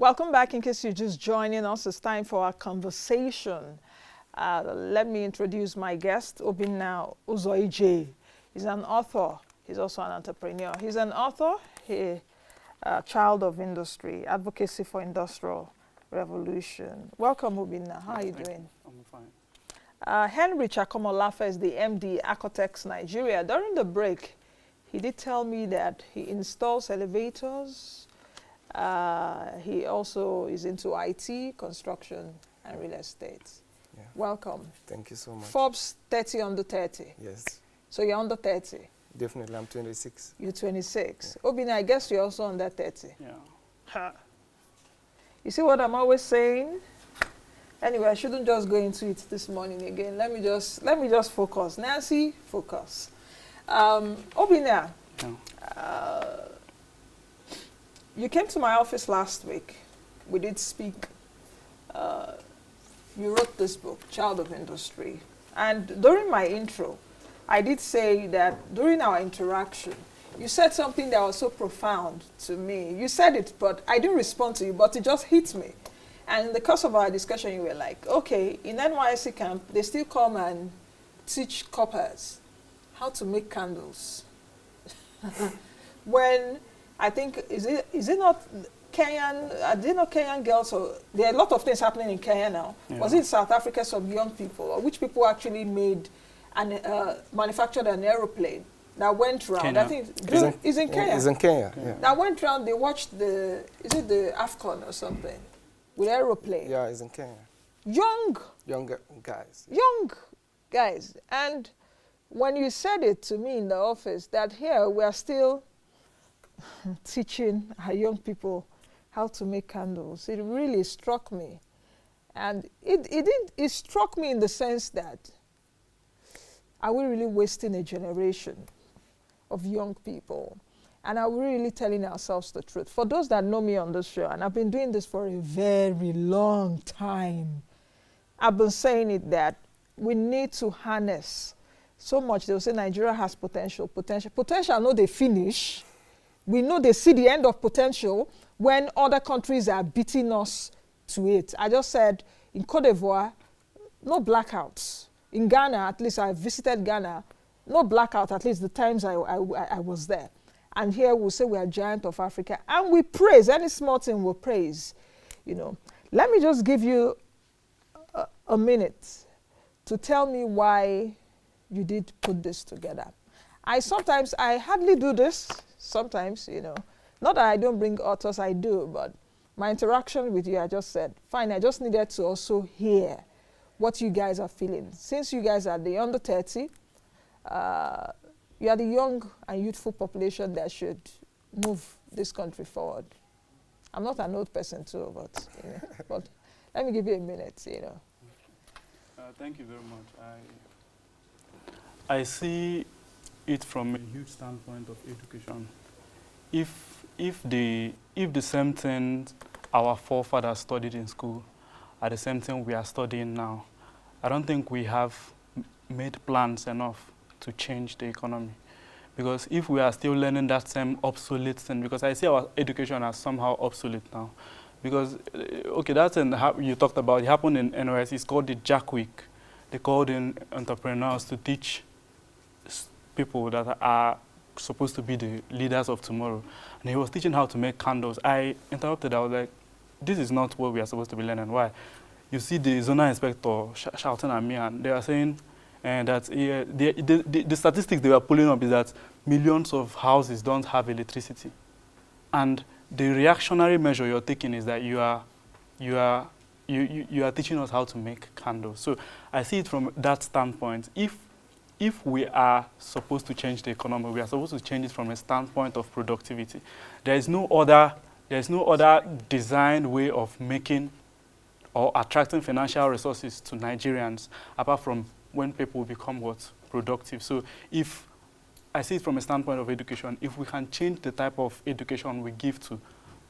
Welcome back. In case you're just joining us, it's time for our conversation. Let me introduce my guest, Obinna Uzoije. He's an author. He's also an entrepreneur. He's an author, a child of industry, advocacy for industrial revolution. Welcome, Obinna. How are you doing? I'm fine. Henrich Akomolafe is the MD, Akotech Nigeria. During the break, he did tell me that he installs elevators. He also is into IT, construction, and real estate. Yeah. Welcome. Thank you so much. Forbes 30 under 30. Yes. So you're under 30. Definitely, I'm 26. You're 26. Yeah. Obinna, I guess you're also under 30. Yeah. Ha. You see what I'm always saying? Anyway, I shouldn't just go into it this morning again. Let me just focus. Nancy, focus. Obinna, Yeah. You came to my office last week. We did speak. You wrote this book, Child of Industry. And during my intro, I did say that during our interaction, you said something that was so profound to me. You said it, but I didn't respond to you, but it just hit me. And in the course of our discussion, you were like, okay, in NYSC camp, they still come and teach coppers how to make candles. When I think, is it not Kenyan, I didn't know Kenyan girls, or there are a lot of things happening in Kenya now. Yeah. Was it South Africa, some young people, or which people actually made and manufactured an aeroplane that went round? Kenya. I think it's in Kenya. It's in Kenya, yeah. That went round, they watched is it the AFCON or something, with aeroplane. Yeah, it's in Kenya. Young guys. Young guys. And when you said it to me in the office, that here we are still teaching our young people how to make candles, it really struck me. And it struck me in the sense that, are we really wasting a generation of young people? And are we really telling ourselves the truth? For those that know me on this show, and I've been doing this for a very long time, I've been saying it that we need to harness so much. They'll say Nigeria has potential. Potential, no, they finish. We know they see the end of potential when other countries are beating us to it. I just said, in Cote d'Ivoire, no blackouts. In Ghana, at least I visited Ghana, no blackout, at least the times I was there. And here we'll say we are giant of Africa. And we praise, any small thing we praise. You know, let me just give you a minute to tell me why you did put this together. I hardly do this. Sometimes, you know, not that I don't bring authors, I do, but my interaction with you, I just said, fine, I just needed to also hear what you guys are feeling. Since you guys are the under 30, you are the young and youthful population that should move this country forward. I'm not an old person too, but, you know, but let me give you a minute, you know. Thank you very much. I see it from a huge standpoint of education. If the same thing our forefathers studied in school are the same thing we are studying now, I don't think we have made plans enough to change the economy. Because if we are still learning that same obsolete thing, because I see our education as somehow obsolete now. Because, okay, that's you talked about, it happened in NYSC, it's called the Jack Week. They called in entrepreneurs to teach people that are supposed to be the leaders of tomorrow. And he was teaching how to make candles. I interrupted, I was like, this is not what we are supposed to be learning. Why? You see the zonal inspector shouting at me, and they are saying that the statistics they were pulling up is that millions of houses don't have electricity. And the reactionary measure you're taking is that you are teaching us how to make candles. So I see it from that standpoint. If we are supposed to change the economy, we are supposed to change it from a standpoint of productivity. There is no other designed way of making or attracting financial resources to Nigerians apart from when people become productive. So if I see it from a standpoint of education, if we can change the type of education we give to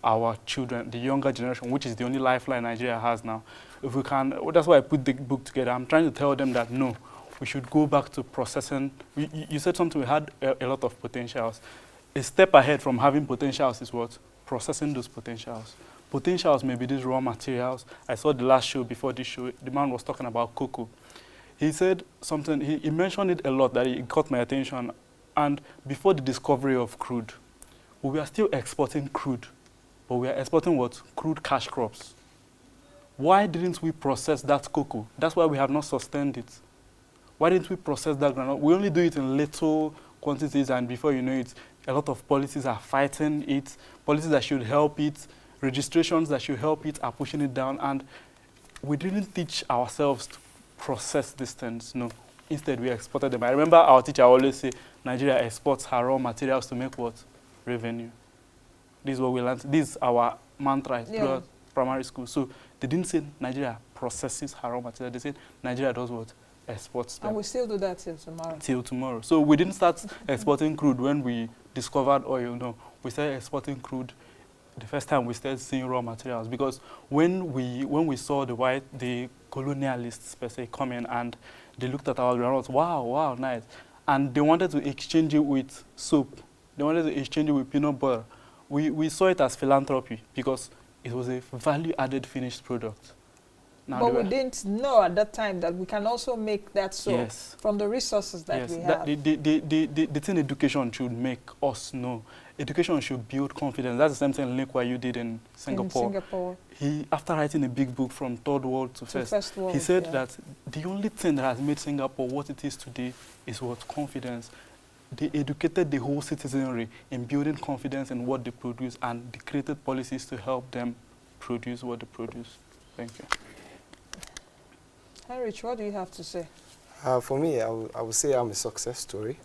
our children, the younger generation, which is the only lifeline Nigeria has now, if we can, that's why I put the book together. I'm trying to tell them that no, we should go back to processing. You said something, we had a lot of potentials. A step ahead from having potentials is what? Processing those potentials. potentials may be these raw materials. I saw the last show before this show, the man was talking about cocoa. He said something, he mentioned it a lot that it caught my attention. And before the discovery of crude, we were still exporting crude, but we are exporting what? Crude cash crops. Why didn't we process that cocoa? That's why we have not sustained it. Why didn't we process that granule? We only do it in little quantities, and before you know it, a lot of policies are fighting it. Policies that should help it, registrations that should help it are pushing it down, and we didn't teach ourselves to process these things. No, instead we exported them. I remember our teacher always say, Nigeria exports her raw materials to make what? Revenue. This is what we learned. This is our mantra throughout primary school. So they didn't say Nigeria processes her raw materials. They said Nigeria does what? Exports them. And we still do that till tomorrow. Till tomorrow. So we didn't start exporting crude when we discovered oil. No, we started exporting crude the first time we started seeing raw materials, because when we saw the colonialists per se come in and they looked at our groundnuts, wow, nice, and they wanted to exchange it with soap, they wanted to exchange it with peanut butter. We saw it as philanthropy because it was a value-added finished product. Now but we didn't know at that time that we can also make that soap from the resources that we have. The thing education should make us know. Education should build confidence. That's the same thing Link you did in Singapore. He, after writing a big book from third world to first world, he said that the only thing that has made Singapore what it is today is what? Confidence. They educated the whole citizenry in building confidence in what they produce, and they created policies to help them produce what they produce. Thank you. Henrich, what do you have to say? For me, I would say I'm a success story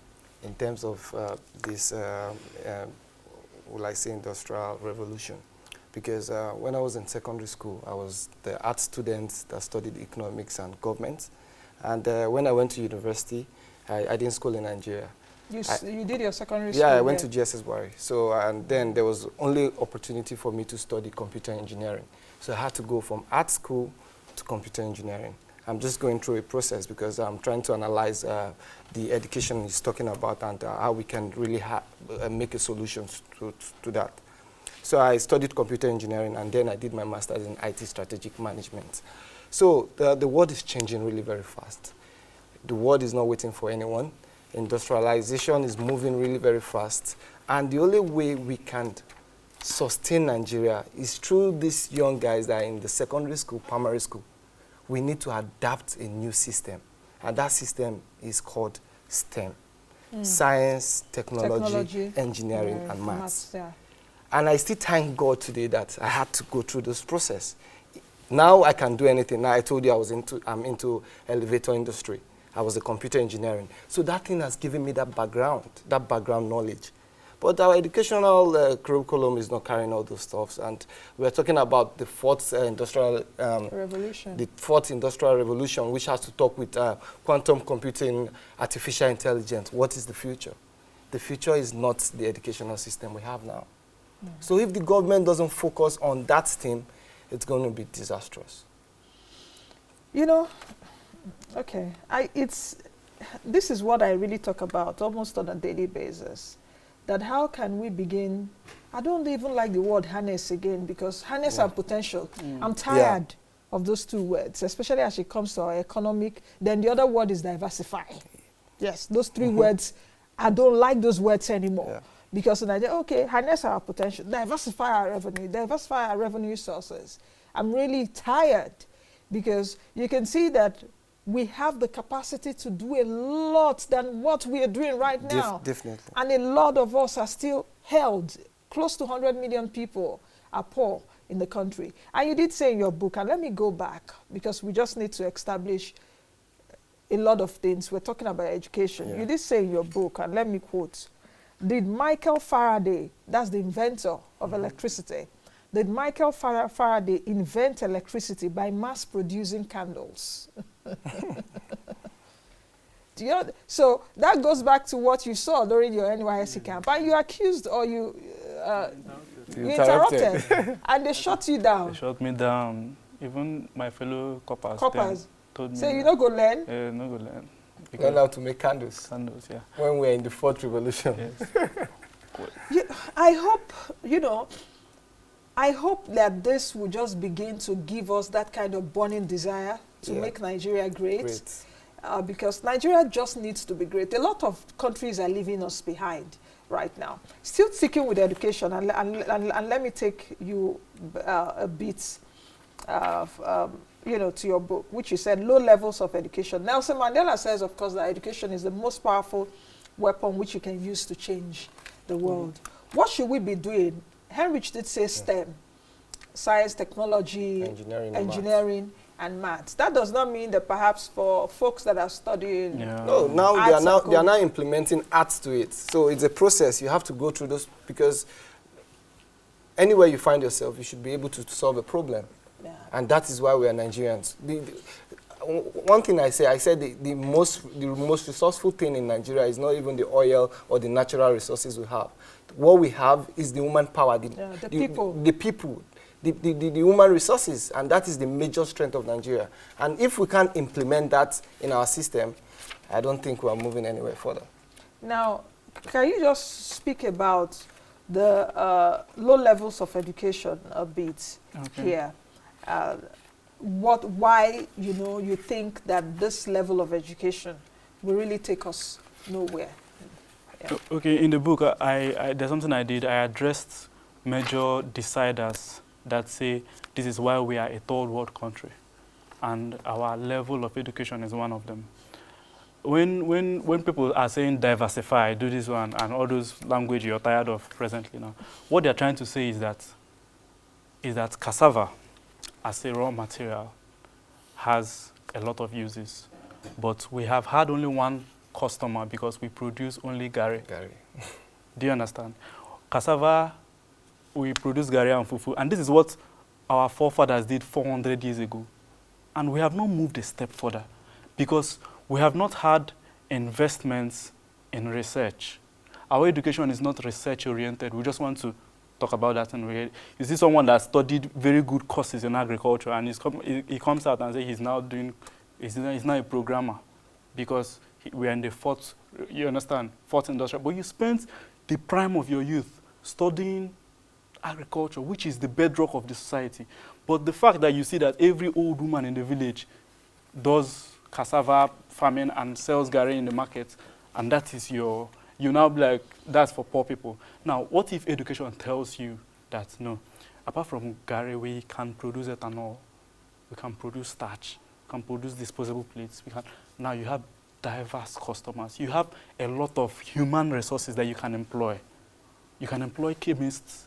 in terms of this, will I say, industrial revolution. Because when I was in secondary school, I was the art student that studied economics and government. And when I went to university, I didn't school in Nigeria. You did your secondary school? Yeah, I went to GSS Wari. So, and then there was only opportunity for me to study computer engineering. So I had to go from art school to computer engineering. I'm just going through a process because I'm trying to analyze the education he's talking about and how we can really make a solution to that. So I studied computer engineering, and then I did my master's in IT strategic management. So the world is changing really very fast. The world is not waiting for anyone. Industrialization is moving really very fast. And the only way we can sustain Nigeria is through these young guys that are in the secondary school, primary school. We need to adapt a new system. And that system is called STEM. Science, technology, engineering, and maths. And I still thank God today that I had to go through this process. Now I can do anything. Now I told you I'm into elevator industry. I was a computer engineering. So that thing has given me that background knowledge. But our educational curriculum is not carrying all those stuffs. And we're talking about the fourth industrial revolution. The fourth industrial revolution, which has to talk with quantum computing, artificial intelligence. What is the future? The future is not the educational system we have now. So if the government doesn't focus on that theme, it's going to be disastrous. You know, okay, this is what I really talk about almost on a daily basis. That how can we begin, I don't even like the word harness again, because harness our potential. I'm tired of those two words, especially as it comes to our economic. Then the other word is diversify. Yes, those three words, I don't like those words anymore. Because in Nigeria, okay, harness our potential, diversify our revenue sources. I'm really tired because you can see that we have the capacity to do a lot than what we are doing right now. Definitely. And a lot of us are still held. Close to 100 million people are poor in the country. And you did say in your book, and let me go back, because we just need to establish a lot of things. We're talking about education. You did say in your book, and let me quote, did Michael Faraday, that's the inventor of electricity, did Michael Faraday invent electricity by mass producing candles? So that goes back to what you saw during your NYSC camp. And you accused, or you interrupted, and they shut you down. They shut me down. Even my fellow coppers told me. So you don't go learn? No go learn. Learn how to make candles. Candles, yeah. When we're in the fourth revolution. Yes. I hope, I hope that this will just begin to give us that kind of burning desire to make Nigeria great. Because Nigeria just needs to be great. A lot of countries are leaving us behind right now. Still sticking with education, and let me take you a bit of, you know, to your book, which you said low levels of education. Nelson Mandela says, of course, that education is the most powerful weapon which you can use to change the world. What should we be doing? Henrich did say STEM, science, technology, engineering and maths. That does not mean that perhaps for folks that are studying no, now they are now implementing arts to it. So it's a process. You have to go through those, because anywhere you find yourself, you should be able to solve a problem. Yeah. And that is why we are Nigerians. One thing I said the most resourceful thing in Nigeria is not even the oil or the natural resources we have. What we have is the human power, the people, the human resources, and that is the major strength of Nigeria. And if we can't implement that in our system, I don't think we are moving anywhere further. Now, can you just speak about the low levels of education a bit here? Why, you know, you think that this level of education will really take us nowhere? Yeah. Okay, in the book, there's something I did. I addressed major deciders that say this is why we are a third world country, and our level of education is one of them. When people are saying diversify, do this one, and all those language you're tired of presently now, what they're trying to say is that cassava as a raw material has a lot of uses, but we have had only one customer because we produce only gari. Do you understand? Cassava, we produce gari and fufu, and this is what our forefathers did 400 years ago. And we have not moved a step further because we have not had investments in research. Our education is not research-oriented. We just want to talk about that. And you see someone that studied very good courses in agriculture, and he comes out and says he's now a programmer because we are in the fourth industrial. But you spent the prime of your youth studying agriculture, which is the bedrock of the society. But the fact that you see that every old woman in the village does cassava farming and sells gari in the market, and that is you now be like, that's for poor people. Now, what if education tells you that, no, apart from gari, we can produce ethanol, we can produce starch, we can produce disposable plates, now you have diverse customers. You have a lot of human resources that you can employ. You can employ chemists,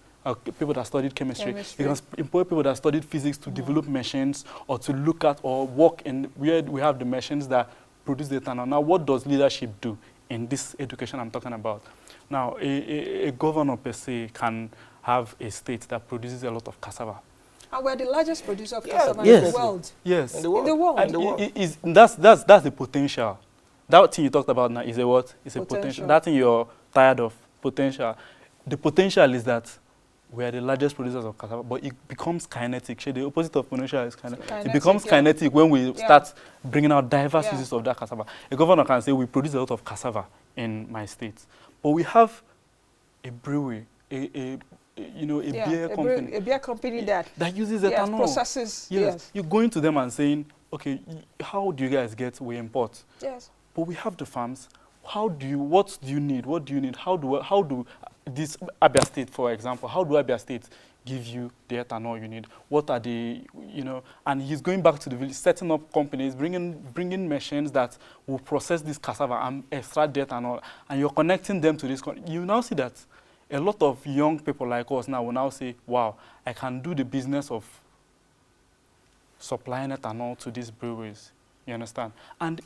people that studied chemistry. You can employ people that studied physics to develop machines or to look at or work in where we have the machines that produce the ethanol. Now, what does leadership do in this education I'm talking about? Now, a governor per se can have a state that produces a lot of cassava. And we're the largest producer of cassava in the world. Yes. In the world. And that's the potential. That thing you talked about now is a what? It's a potential. That thing you're tired of, potential. The potential is that we are the largest producers of cassava, but it becomes kinetic. The opposite of potential is kinetic. It becomes kinetic when we start bringing out diverse uses of that cassava. A governor can say, we produce a lot of cassava in my state, but we have a brewery, a beer company that uses ethanol. Processes. Yes. You're going to them and saying, okay, how do you guys get? We import. Yes. But we have the farms. What do you need? What do you need? How do this Abia State, for example, how do Abia State give you the ethanol you need? What are the, and he's going back to the village, setting up companies, bringing machines that will process this cassava and extract the ethanol, and you're connecting them to this. You now see that a lot of young people like us now will now say, wow, I can do the business of supplying ethanol to these breweries. You understand? And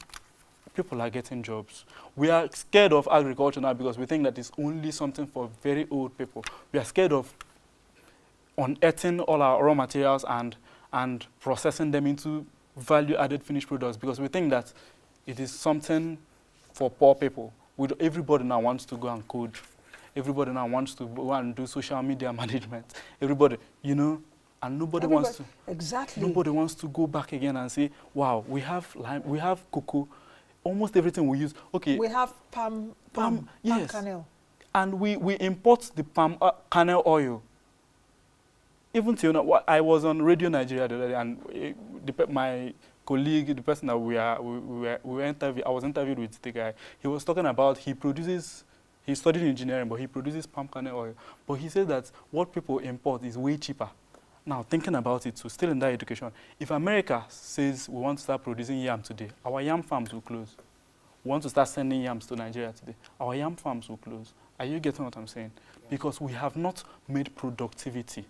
people are getting jobs. We are scared of agriculture now because we think that it's only something for very old people. We are scared of unearthing all our raw materials and processing them into value-added finished products because we think that it is something for poor people. Everybody now wants to go and code. Everybody now wants to go and do social media management. Everybody, and nobody wants to. Exactly. Nobody wants to go back again and say, wow, we have lime, we have cocoa. Almost everything we use. Okay. We have palm kernel. And we import the palm kernel oil. even till now, I was on Radio Nigeria the other day, and my colleague, the person that I was interviewed with the guy, he was talking about he studied engineering, but he produces palm kernel oil. But he said that what people import is way cheaper. Now, thinking about it, so still in that education, if America says we want to start producing yam today, our yam farms will close. We want to start sending yams to Nigeria today, our yam farms will close. Are you getting what I'm saying? Yeah. Because we have not made productivity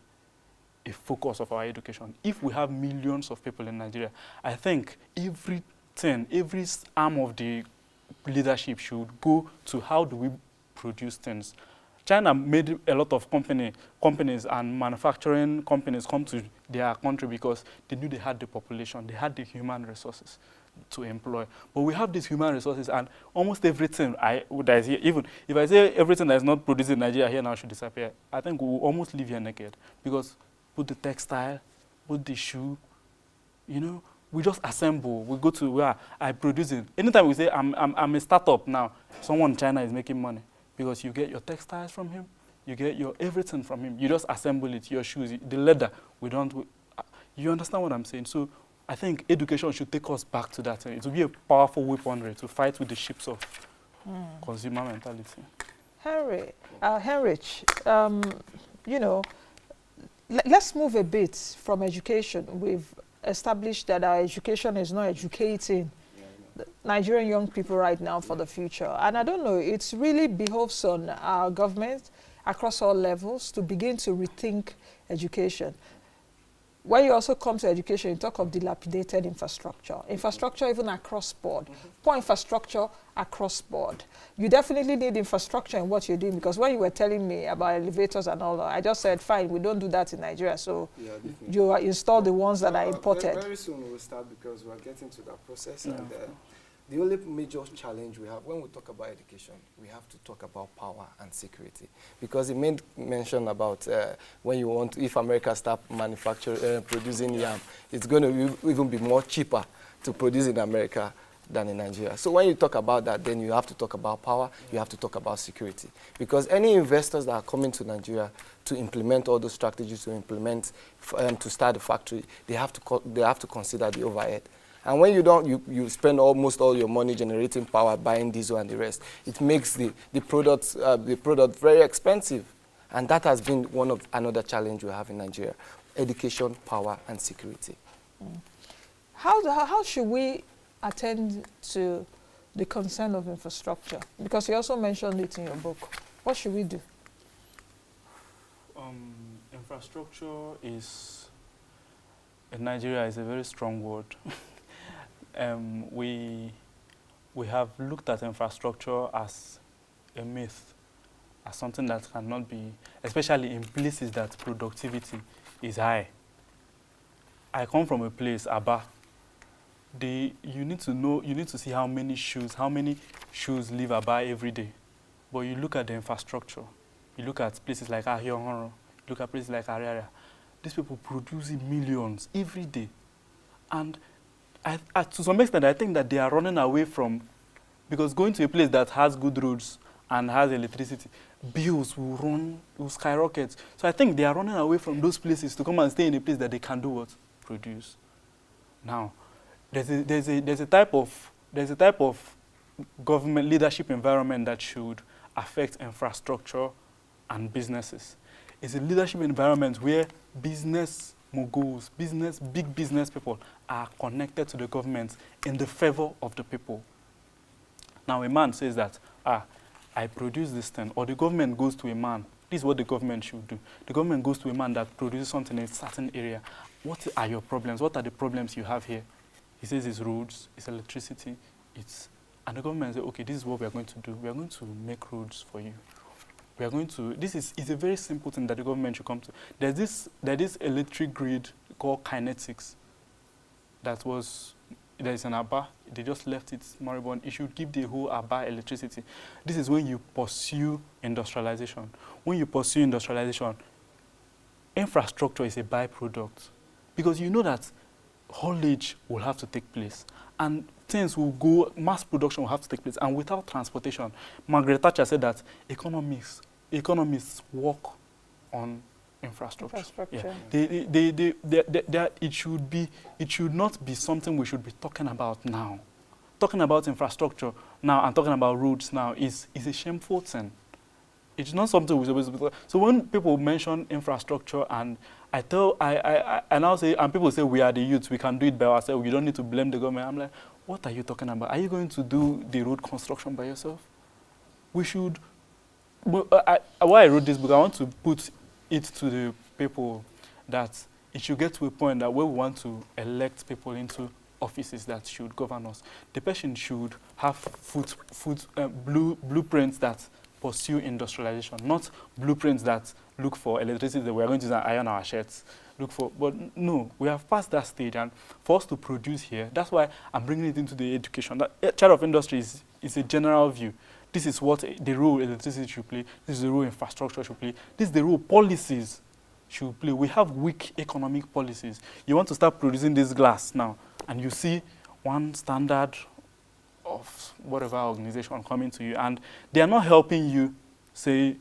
a focus of our education. If we have millions of people in Nigeria, I think every arm of the leadership should go to how do we produce things. China made a lot of companies and manufacturing companies come to their country because they knew they had the population, they had the human resources to employ. But we have these human resources, and almost everything even if I say everything that is not produced in Nigeria here now should disappear, I think we will almost live here naked. Because put the textile, put the shoe, you know, we just assemble. We go to where I produce it. Anytime we say I'm a startup now, someone in China is making money. Because you get your textiles from him, you get your everything from him. You just assemble it, your shoes, the leather. You understand what I'm saying? So I think education should take us back to that. It will be a powerful weaponry to fight with the ships of consumer mentality. Henrich, you know, let's move a bit from education. We've established that our education is not educating Nigerian young people right now for the future. And I don't know, it really behoves on our government across all levels to begin to rethink education. When you also come to education, you talk of dilapidated infrastructure. Infrastructure even across board. Poor infrastructure across board. You definitely need infrastructure in what you're doing, because when you were telling me about elevators and all that, I just said, fine, we don't do that in Nigeria, so you install the ones that are imported. Very soon we will start, because we are getting to that process. Yeah. And the only major challenge we have when we talk about education, we have to talk about power and security. Because it made mention about when you want, if America start producing yam, it's going to even be more cheaper to produce in America than in Nigeria. So when you talk about that, then you have to talk about power, you have to talk about security. Because any investors that are coming to Nigeria to implement all those strategies, to start a factory, they have to consider the overhead. And when you don't, you spend almost all your money generating power, buying diesel and the rest. It makes the product very expensive. And that has been another challenge we have in Nigeria: education, power, and security. How should we attend to the concern of infrastructure? Because you also mentioned it in your book. What should we do? Infrastructure in Nigeria is a very strong word. We have looked at infrastructure as a myth, as something that cannot be, especially in places that productivity is high. I come from a place, Aba. You need to see how many shoes leave Aba every day. But you look at the infrastructure, you look at places like Ahiohoro, look at places like Ariaria. These people produce in millions every day. And to some extent, I think that they are running away from, because going to a place that has good roads and has electricity, bills will skyrocket. So I think they are running away from those places to come and stay in a place that they can do what? Produce. Now, there's a type of government leadership environment that should affect infrastructure and businesses. It's a leadership environment where business moguls, big business people are connected to the government in the favor of the people. Now a man says that, I produce this thing, or the government goes to a man. This is what the government should do. The government goes to a man that produces something in a certain area. What are your problems? What are the problems you have here? He says it's roads, it's electricity, and the government says, okay, this is what we are going to do. We are going to make roads for you. We are going to, it's a very simple thing that the government should come to. There's this electric grid called kinetics that is an Aba. They just left it moribund. It should give the whole Aba electricity. This is when you pursue industrialization. When you pursue industrialization, infrastructure is a byproduct, because you know that haulage will have to take place, and things will go, mass production will have to take place, and without transportation, Margaret Thatcher said that economists work on infrastructure. Infrastructure. Yeah. It should not be something we should be talking about now. Talking about infrastructure now and talking about roads now is a shameful thing. It's not something we're supposed to be. So when people mention infrastructure and I now say, and people say we are the youth, we can do it by ourselves, you don't need to blame the government. I'm like, what are you talking about? Are you going to do the road construction by yourself? We should. Why I wrote this book, I want to put it to the people that it should get to a point that where we want to elect people into offices that should govern us, the person should have blueprints that pursue industrialization, not blueprints that look for electricity that we are going to use and iron our shirts. But no, we have passed that stage, and for us to produce here, that's why I'm bringing it into the education. That Child of Industry is a general view. This is what the role electricity should play. This is the role infrastructure should play. This is the role policies should play. We have weak economic policies. You want to start producing this glass now, and you see one standard of whatever organization coming to you, and they are not helping you say,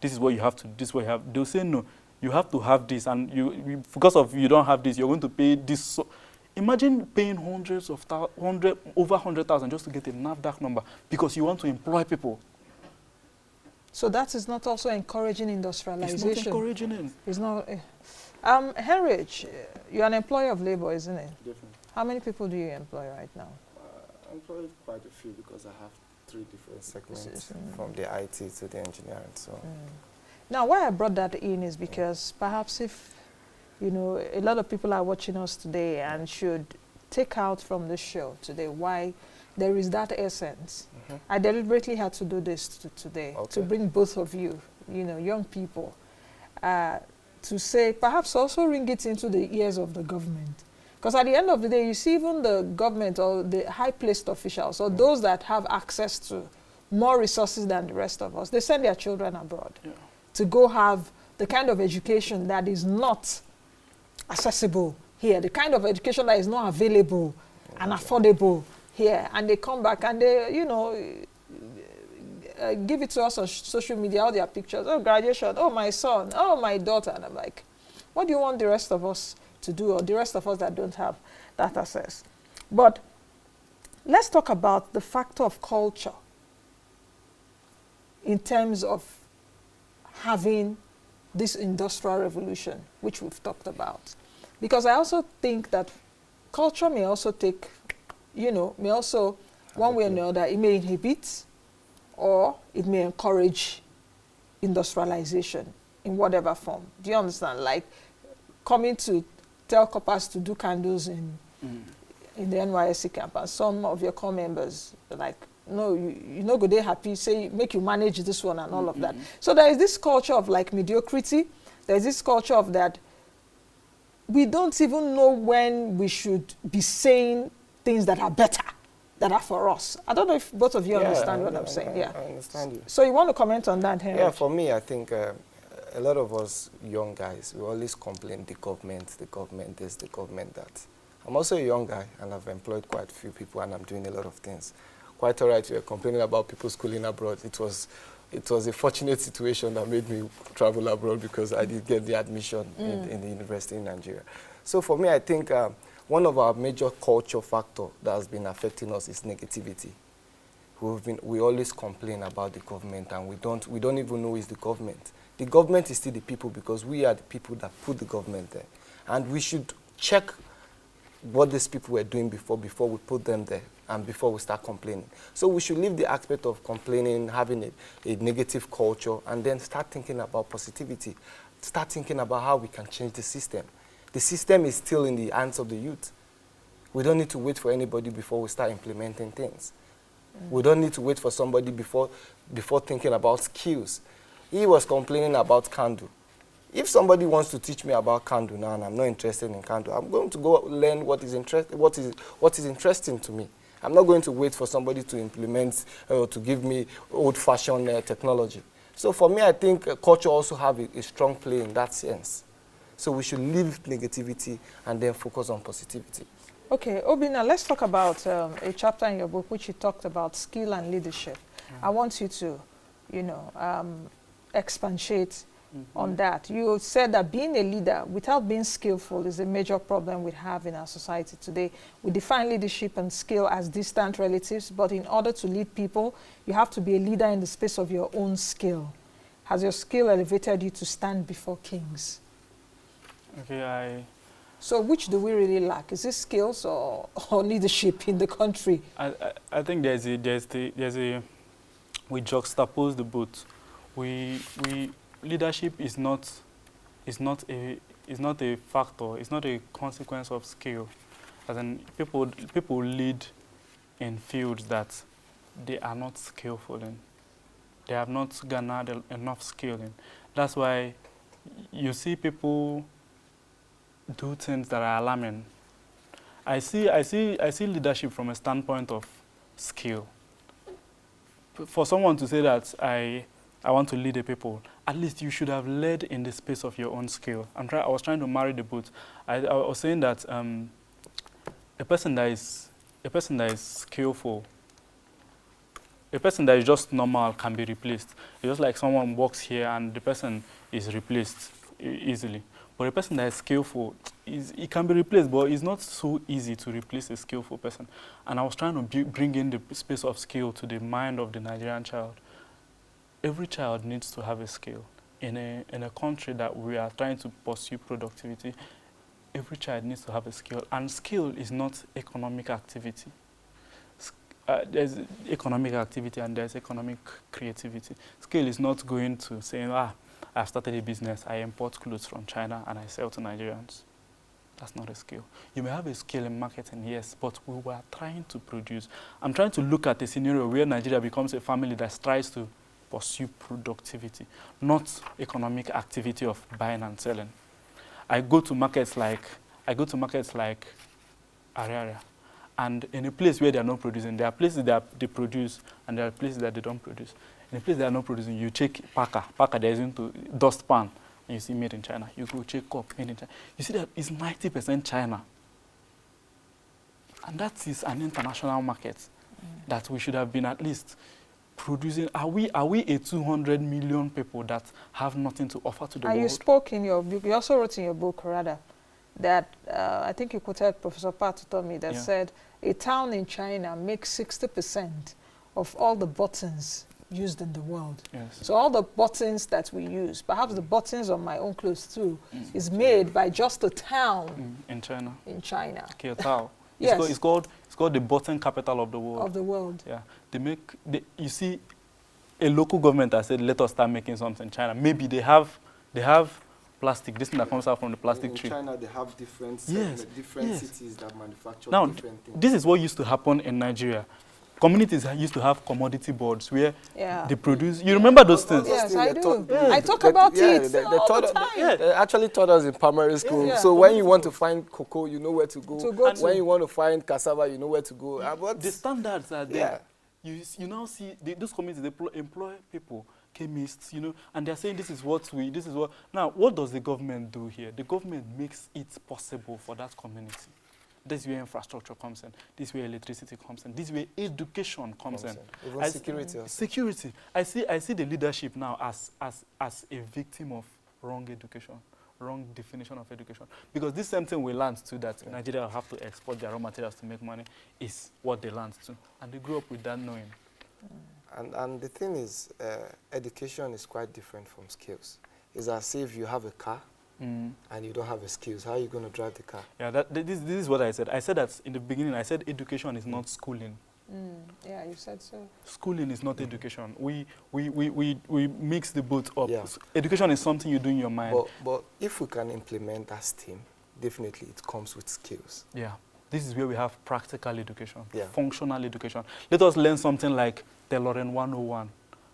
this is what you have to do, this is what you have. They'll say, no, you have to have this, and because of you don't have this, you're going to pay this. So imagine paying over 100,000 just to get a NAFDAC number because you want to employ people. So that is not also encouraging industrialization. It's not encouraging it. It's not. Henrich, you're an employer of labor, isn't it? Definitely. How many people do you employ right now? I employ quite a few because I have 3 different segments from the IT to the engineering. So. Now, why I brought that in is because perhaps if, you know, a lot of people are watching us today and should take out from the show today why there is that essence. I deliberately had to do this today to bring both of you, you know, young people, to say, perhaps also ring it into the ears of the government. Because at the end of the day, you see even the government or the high-placed officials or those that have access to more resources than the rest of us, they send their children abroad to go have the kind of education that is not accessible here, the kind of education that is not available and affordable here. And they come back and they, you know, give it to us on social media, all their pictures, oh, graduation, oh, my son, oh, my daughter. And I'm like, what do you want the rest of us to do, or the rest of us that don't have that access? But let's talk about the factor of culture in terms of having this industrial revolution, which we've talked about. Because I also think that culture may also take, you know, may also, one way or another, it may inhibit or it may encourage industrialization in whatever form. Do you understand? Like coming to tell coppers to do candles in the NYSC campus. Some of your core members are like, no, you know, go they happy, say, make you manage this one and all of that. So there is this culture of like mediocrity. There's this culture of that we don't even know when we should be saying things that are better, that are for us. I don't know if both of you understand what I'm saying. I understand you. So you want to comment on that, Henry? Yeah, for me, I think a lot of us young guys, we always complain the government this, the government that. I'm also a young guy, and I've employed quite a few people, and I'm doing a lot of things. Quite all right, we were complaining about people schooling abroad. It was a fortunate situation that made me travel abroad because I did get the admission in the university in Nigeria. So for me, I think one of our major culture factor that has been affecting us is negativity. We always complain about the government, and we don't even know it's the government. The government is still the people because we are the people that put the government there. And we should check what these people were doing before we put them there and before we start complaining. So we should leave the aspect of complaining, having a negative culture, and then start thinking about positivity. Start thinking about how we can change the system. The system is still in the hands of the youth. We don't need to wait for anybody before we start implementing things. We don't need to wait for somebody before thinking about skills. He was complaining about candle. If somebody wants to teach me about candle now and I'm not interested in candle, I'm going to go learn what is interesting to me. I'm not going to wait for somebody to implement or to give me old-fashioned technology. So for me, I think culture also have a strong play in that sense. So we should leave negativity and then focus on positivity. Okay, Obinna, let's talk about a chapter in your book which you talked about skill and leadership. I want you to, you know, expatiate on that. You said that being a leader without being skillful is a major problem we have in our society today. We define leadership and skill as distant relatives, but in order to lead people, you have to be a leader in the space of your own skill. Has your skill elevated you to stand before kings? Okay, So which do we really lack? Is it skills or leadership in the country? I think there's a we juxtapose the both. Leadership is not a factor. It's not a consequence of skill. As in people lead in fields that they are not skillful in. They have not garnered enough skill in. That's why you see people do things that are alarming. I see leadership from a standpoint of skill. For someone to say that I want to lead a people, at least you should have led in the space of your own skill. I was trying to marry the both. I was saying that a person that is skillful, a person that is just normal can be replaced. It's just like someone walks here and the person is replaced easily. But a person that is skillful, it can be replaced, but it's not so easy to replace a skillful person. And I was trying to bring in the space of skill to the mind of the Nigerian child. Every child needs to have a skill. In a country that we are trying to pursue productivity, every child needs to have a skill. And skill is not economic activity. There's economic activity and there's economic creativity. Skill is not going to say, I've started a business, I import clothes from China and I sell to Nigerians. That's not a skill. You may have a skill in marketing, yes, but we were trying to produce. I'm trying to look at a scenario where Nigeria becomes a family that strives to pursue productivity, not economic activity of buying and selling. I go to markets like Ariaria, and in a place where they are not producing, there are places that they produce and there are places that they don't produce. In a place they are not producing, you check Parker there is into dust pan, and you see made in China. You go check cup, made in China. You see that it's 90% China. And that is an international market that we should have been at least producing. Are we a 200 million people that have nothing to offer to the world? You spoke in your book, you also wrote in your book, rather, that I think you quoted Professor Pat told me that said a town in China makes 60% of all the buttons used in the world. Yes. So all the buttons that we use, perhaps the buttons on my own clothes too, is made by just a town in China. In China. Kiotao. Yes. It's called the button capital of the world. Of the world. Yeah. You see, a local government has said, let us start making something in China. Maybe they have plastic, this thing that comes out from the plastic tree. In China, they have different cities that manufacture different things. This is what used to happen in Nigeria. Communities used to have commodity boards where they produce. You remember those things? Yes, I do. I talk about it all the time. They actually taught us in primary school. Yeah. So when you want to find cocoa, you know where to go. When you want to find cassava, you know where to go. The standards are there. You now see those communities, they employ people, chemists, and they're saying this is what. Now, what does the government do here? The government makes it possible for that community. This is where infrastructure comes in. This is where electricity comes in. This is where education comes in. Even security. Security. I see the leadership now as a victim of wrong education, wrong definition of education. Because this same thing we learned too, that Nigeria have to export their raw materials to make money, is what they learned too. And they grew up with that knowing. And the thing is, education is quite different from skills. It's as if you have a car, and you don't have the skills. How are you going to drive the car? Yeah, this is what I said. I said that in the beginning. I said education is not schooling. Yeah, you said so. Schooling is not education. We mix the both up. Yeah. Education is something you do in your mind. But if we can implement that STEAM, definitely it comes with skills. Yeah. This is where we have practical education, yeah, functional education. Let us learn something like tailoring 101.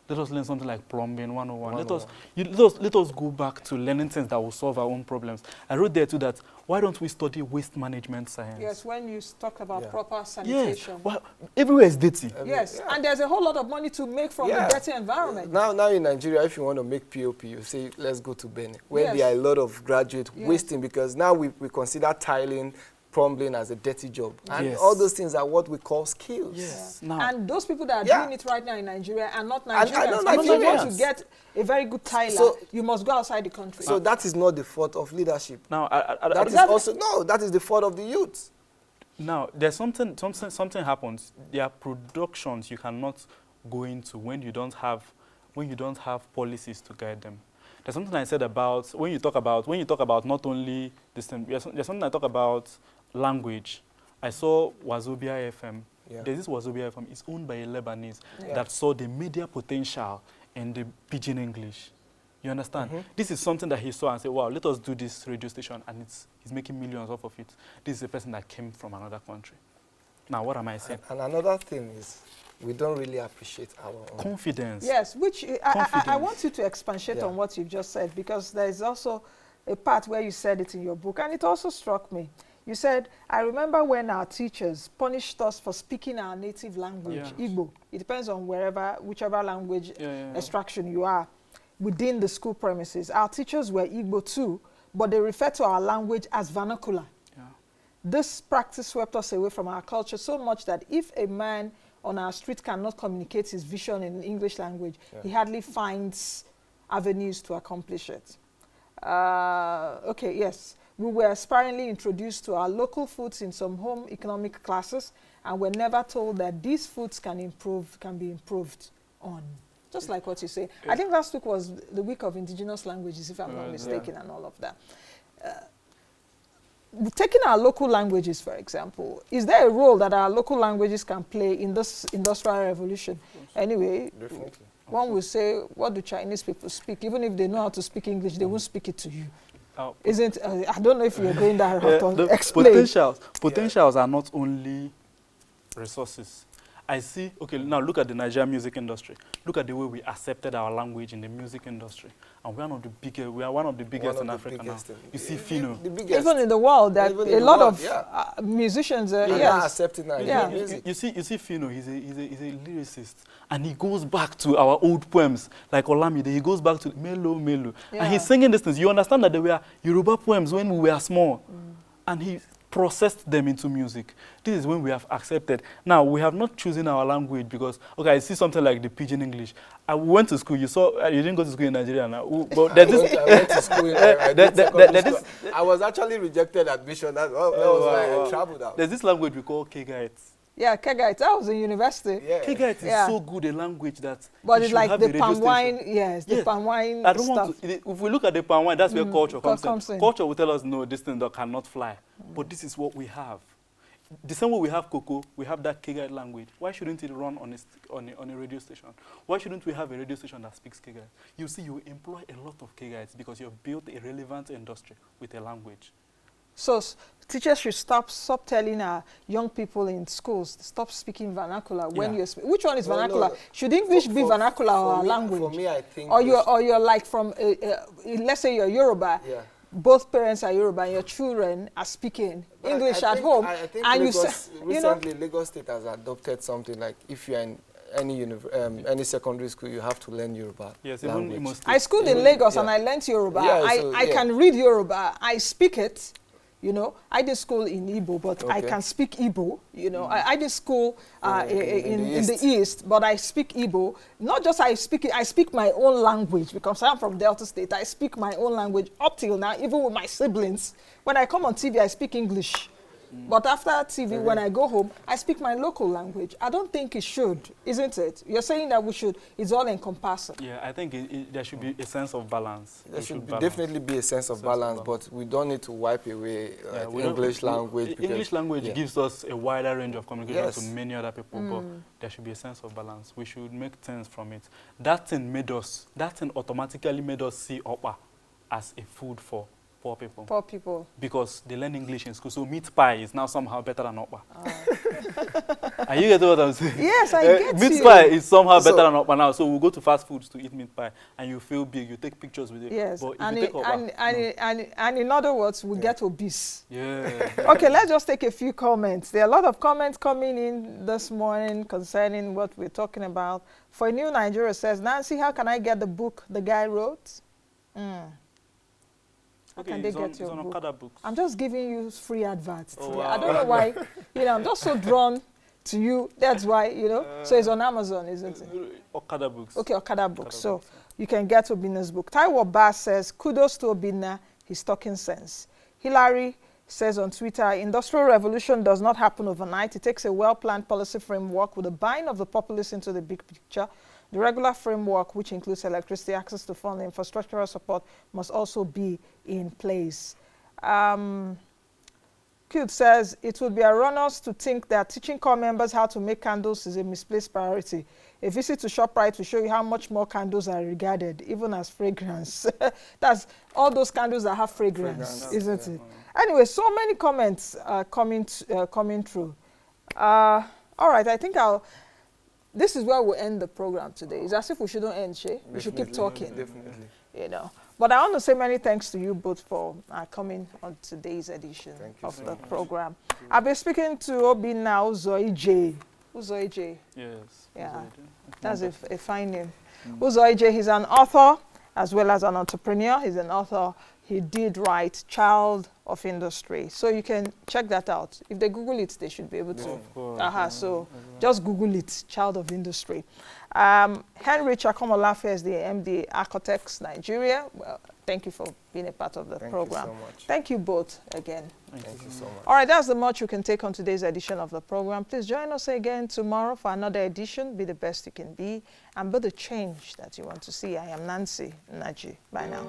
Let us learn something like plumbing 101. Let us go back to learning things that will solve our own problems. I wrote there too that, why don't we study waste management science? Yes, when you talk about proper sanitation. Yes, well, everywhere is dirty. Yes, and there's a whole lot of money to make from the dirty environment. Now in Nigeria, if you want to make POP, you say, let's go to Benin, where there are a lot of graduates wasting, because now we consider tiling plumbing as a dirty job. And Yes. all those things are what we call skills. Yes. Yeah. Now, And those people that are Yeah. doing it right now in Nigeria are not And Nigerians. not If you want Nigerians. to get a very good Tyler, So- you must go outside the country. So that is not the fault of leadership. now, That is also, no, that is the fault of the youth. now, there's something happens. There are productions you cannot go into when you don't have policies to guide them. There's something I said about when you talk about not only this thing. There's something I talk about language. I saw Wazobia FM. Yeah. There's this Wazobia FM. It's owned by a Lebanese Yeah. that saw the media potential in the pidgin English. You understand? This is something that he saw and said, wow, let us do this radio station, and he's making millions off of it. This is a person that came from another country. Now, what am I saying? And another thing is, we don't really appreciate our own. Confidence. Yes, which I Confidence. want you to expatiate Yeah. on what you've just said, because there is also a part where you said it in your book, and it also struck me. You said, I remember when our teachers punished us for speaking our native language, Yeah. Igbo. It depends on whichever language Yeah. extraction you are within the school premises. Our teachers were Igbo too, but they refer to our language as vernacular. Yeah. This practice swept us away from our culture so much that if a man on our street cannot communicate his vision in English language, Yeah. he hardly finds avenues to accomplish it. Okay, yes. We were sparingly introduced to our local foods in some home economic classes, and were never told that these foods can be improved on. Just like what you say. I think last week was the week of indigenous languages, if I'm not mistaken, and all of that. Taking our local languages, for example, is there a role that our local languages can play in this industrial revolution? Anyway, Definitely. one will say, what do Chinese people speak? Even if they know how to speak English, they won't speak it to you. Isn't? I don't know if you're going that route. The Explain. potentials are not only resources. I see, okay, now look at the Nigerian music industry. Look at the way we accepted our language in the music industry. And we are one of the biggest in Africa now. You see Fino. The biggest. Even in the world, that Even in a the lot world, of yeah. musicians, They are yes. accepting Yeah. Nigerian music. You see Fino, he's a lyricist. And he goes back to our old poems, like Olamide. He goes back to Melo, Melo. Yeah. And he's singing these things. You understand that they were Yoruba poems when we were small. And he processed them into music. This is when we have accepted. Now, we have not chosen our language because, okay, I see something like the pidgin English. I went to school. You didn't go to school in Nigeria now. But there's this. I went to school. I did secondary school. I was actually rejected admission. That was why I traveled out. There's this language we call Kegite. Yeah, Kegite. I was in university. Yeah. Kegite Yeah. is so good a language that But it it's should like have the a radio palm station. wine, yes, the Yeah. palm wine I don't stuff. want to. If we look at the palm wine, that's where culture comes in. in. Culture will tell us, no, this thing that cannot fly. But this is what we have. The same way we have cocoa, we have that Kegite language. Why shouldn't it run on a radio station? Why shouldn't we have a radio station that speaks Kegite? You see, you employ a lot of Kegites because you've built a relevant industry with a language. So teachers should stop telling our young people in schools, stop speaking vernacular when Yeah. you're which one is No, vernacular? no. Should English be vernacular or our me, language? For me, I think. Or you're like from, let's say you're Yoruba, Yeah. both parents are Yoruba and your children are speaking But English I at think- home, I think and Lagos, you say, you know, recently, Lagos State has adopted something like if you're in any secondary school, you have to learn Yoruba Yes, even language. Imo State. I schooled in Yeah. Lagos Yeah. and I learnt Yoruba. Yeah, I so, yeah. can read Yoruba. I speak it. You know, I did school in Igbo, but I Okay. can speak Igbo. You know, I did school In the East, but I speak Igbo. Not just I speak it, I speak my own language because I'm from Delta State. I speak my own language up till now, even with my siblings. When I come on TV, I speak English. But after TV, when I go home, I speak my local language. I don't think it should, isn't it? You're saying that we should, it's all encompassing. Yeah, I think there should be a sense of balance. There We should balance. definitely be a sense of balance, but we don't need to wipe away Yeah, like we don't- English language. because- English language yeah. gives us a wider range of communication Yes. to many other people, but there should be a sense of balance. We should make sense from it. That thing automatically made us see Opa as a food for poor people. Poor people. Because they learn English in school, so meat pie is now somehow better than Opa. Are you getting what I'm saying? Yes, I get Meat you. pie is somehow So- better than Opa now, so we'll go to fast foods to eat meat pie, and you feel big, you take pictures with it. Yes, But if and, you take Opa, and in other words, we get obese. yeah. Okay, let's just take a few comments. There are a lot of comments coming in this morning concerning what we're talking about. For New Nigeria says, Nancy, how can I get the book the guy wrote? Okay, can they it's get on, your it's on book? Okada Books. I'm just giving you free adverts Oh, today. wow. I don't know why, I'm just so drawn to you. That's why, so it's on Amazon, isn't it? Okada Books. Okay, Okada Books. Okada So Books, yeah. you can get Obinna's book. Taiwo Ba says, kudos to Obinna, he's talking sense. Hilary says on Twitter, industrial revolution does not happen overnight. It takes a well-planned policy framework with the buying of the populace into the big picture. The regular framework, which includes electricity, access to funding, infrastructural support, must also be in place. Cute says, it would be erroneous to think that teaching core members how to make candles is a misplaced priority. A visit to ShopRite will show you how much more candles are regarded, even as fragrance. That's all those candles that have fragrance, isn't it? Anyway, so many comments coming through. All right, I think this is where we'll end the program today. It's as if we shouldn't end, Shay. We should keep talking. Definitely. But I want to say many thanks to you both for coming on today's edition of the program. I've been speaking to Obinna Uzoije. Uzoije. Yes. Yeah, Uzoije. that's a fine name. Uzoije, he's an author as well as an entrepreneur. He's an author. He did write Child of Industry. So you can check that out. If they Google it, they should be able to. Of course. So just Google it, Child of Industry. Henrich Akomolafe is the MD, Akotech Nigeria. Well, thank you for being a part of the program. Thank you so much. Thank you both again. Thank you so much. All right, that's the much you can take on today's edition of the program. Please join us again tomorrow for another edition. Be the best you can be and be the change that you want to see. I am Nancy Nnaji. Bye now.